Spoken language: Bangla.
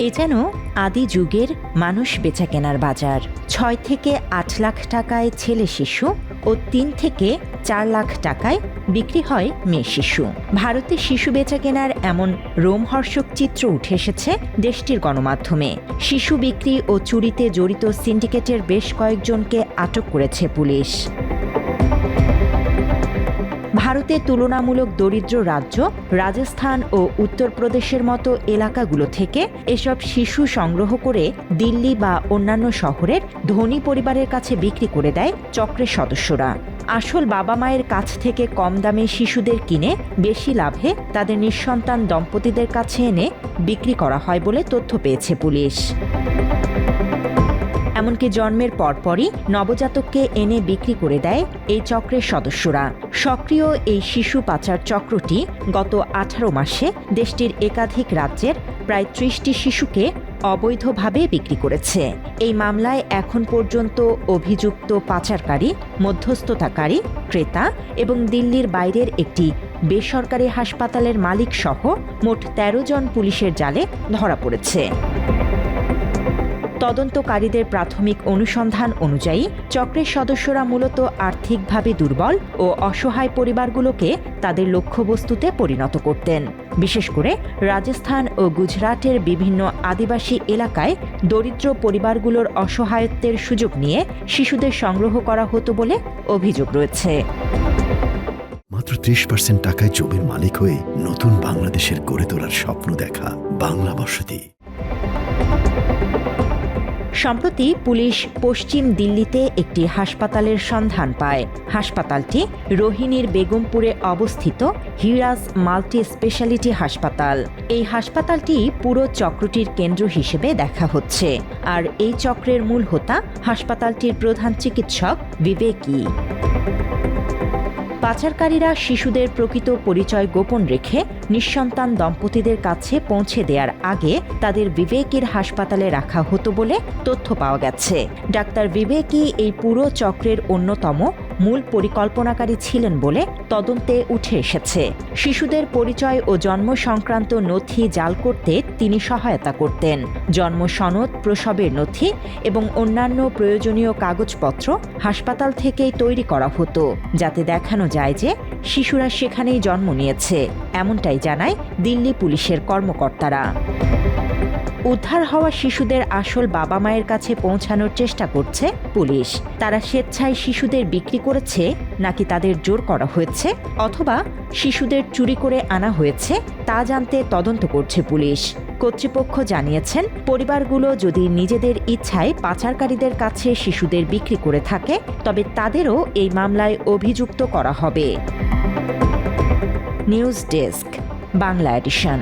এ যেন আদি যুগের মানুষ বেচাকেনার বাজার। ৬ থেকে ৮ লাখ টাকায় ছেলে শিশু ও ৩ থেকে ৪ লাখ টাকায় বিক্রি হয় মেয়ে শিশু। ভারতে শিশু বেচাকেনার এমন রোমহর্ষক চিত্র উঠে এসেছে দেশটির গণমাধ্যমে। শিশু বিক্রি ও চুরিতে জড়িত সিন্ডিকেটের বেশ কয়েকজনকে আটক করেছে পুলিশ। ভারতের তুলনামূলক দরিদ্র রাজ্য রাজস্থান ও উত্তরপ্রদেশের মতো এলাকাগুলো থেকে এসব শিশু সংগ্রহ করে দিল্লি বা অন্যান্য শহরের ধনী পরিবারের কাছে বিক্রি করে দেয় চক্রের সদস্যরা। আসল বাবা মায়ের কাছ থেকে কম দামে শিশুদের কিনে বেশি লাভে তাদের নিঃসন্তান দম্পতিদের কাছে এনে বিক্রি করা হয় বলে তথ্য পেয়েছে পুলিশ। এমনকি জন্মের পরপরই নবজাতককে এনে বিক্রি করে দেয় এই চক্রের সদস্যরা। সক্রিয় এই শিশু পাচার চক্রটি গত 18 মাসে দেশটির একাধিক রাজ্যের প্রায় 30টি শিশুকে অবৈধভাবে বিক্রি করেছে। এই মামলায় এখন পর্যন্ত অভিযুক্ত পাচারকারী, মধ্যস্থতাকারী, ক্রেতা এবং দিল্লির বাইরের একটি বেসরকারি হাসপাতালের মালিক সহ মোট 13 জন পুলিশের জালে ধরা পড়েছে। তদন্তকারীদের প্রাথমিক অনুসন্ধান অনুযায়ী চক্রের সদস্যরা মূলত আর্থিকভাবে দুর্বল ও অসহায় পরিবারগুলোকে তাদের লক্ষ্যবস্তুতে পরিণত করতেন। বিশেষ করে রাজস্থান ও গুজরাটের বিভিন্ন আদিবাসী এলাকায় দরিদ্র পরিবারগুলোর অসহায়ত্বের সুযোগ নিয়ে শিশুদের সংগ্রহ করা হতো বলে অভিযোগ রয়েছে। মাত্র 30% টাকায় জমির মালিক হয়ে নতুন বাংলাদেশের গড়ে তোলার স্বপ্ন দেখা বাংলা বসতি। সম্প্রতি পুলিশ পশ্চিম দিল্লিতে একটি হাসপাতালের সন্ধান পায়। হাসপাতালটি রোহিণীর বেগমপুরে অবস্থিত হিরাজ মাল্টি স্পেশালিটি হাসপাতাল। এই হাসপাতালটি পুরো চক্রটির কেন্দ্র হিসেবে দেখা হচ্ছে। আর এই চক্রের মূল হোতা হাসপাতালটির প্রধান চিকিৎসক বিবেকী। পাচারকারীরা শিশুদের প্রকৃত পরিচয় গোপন রেখে নিঃসন্তান দম্পতিদের কাছে পৌঁছে দেওয়ার আগে তাদের বিবেকীর হাসপাতালে রাখা হতো বলে তথ্য পাওয়া গেছে। ডাক্তার বিবেকী এই পুরো চক্রের অন্যতম মূল পরিকল্পনাকারী ছিলেন বলে তদন্তে উঠে এসেছে। শিশুদের পরিচয় ও জন্ম সংক্রান্ত নথি জাল করতে তিনি সহায়তা করতেন। জন্ম সনদ, প্রসবের নথি এবং অন্যান্য প্রয়োজনীয় কাগজপত্র হাসপাতাল থেকেই তৈরি করা হতো, যাতে দেখানো যায় যে শিশুরা সেখানেই জন্ম নিয়েছে। এমনটাই জানায় দিল্লি পুলিশের কর্মকর্তারা। উদ্ধার হওয়া শিশুদের আসল বাবা মায়ের কাছে পৌঁছানোর চেষ্টা করছে পুলিশ। তারা স্বেচ্ছায় শিশুদের বিক্রি করেছে নাকি তাদের জোর করা হয়েছে অথবা শিশুদের চুরি করে আনা হয়েছে তা জানতে তদন্ত করছে পুলিশ। কর্তৃপক্ষ জানিয়েছেন, পরিবারগুলো যদি নিজেদের ইচ্ছায় পাচারকারীদের কাছে শিশুদের বিক্রি করে থাকে তবে তাদেরও এই মামলায় অভিযুক্ত করা হবে। News desk, Bangla addition.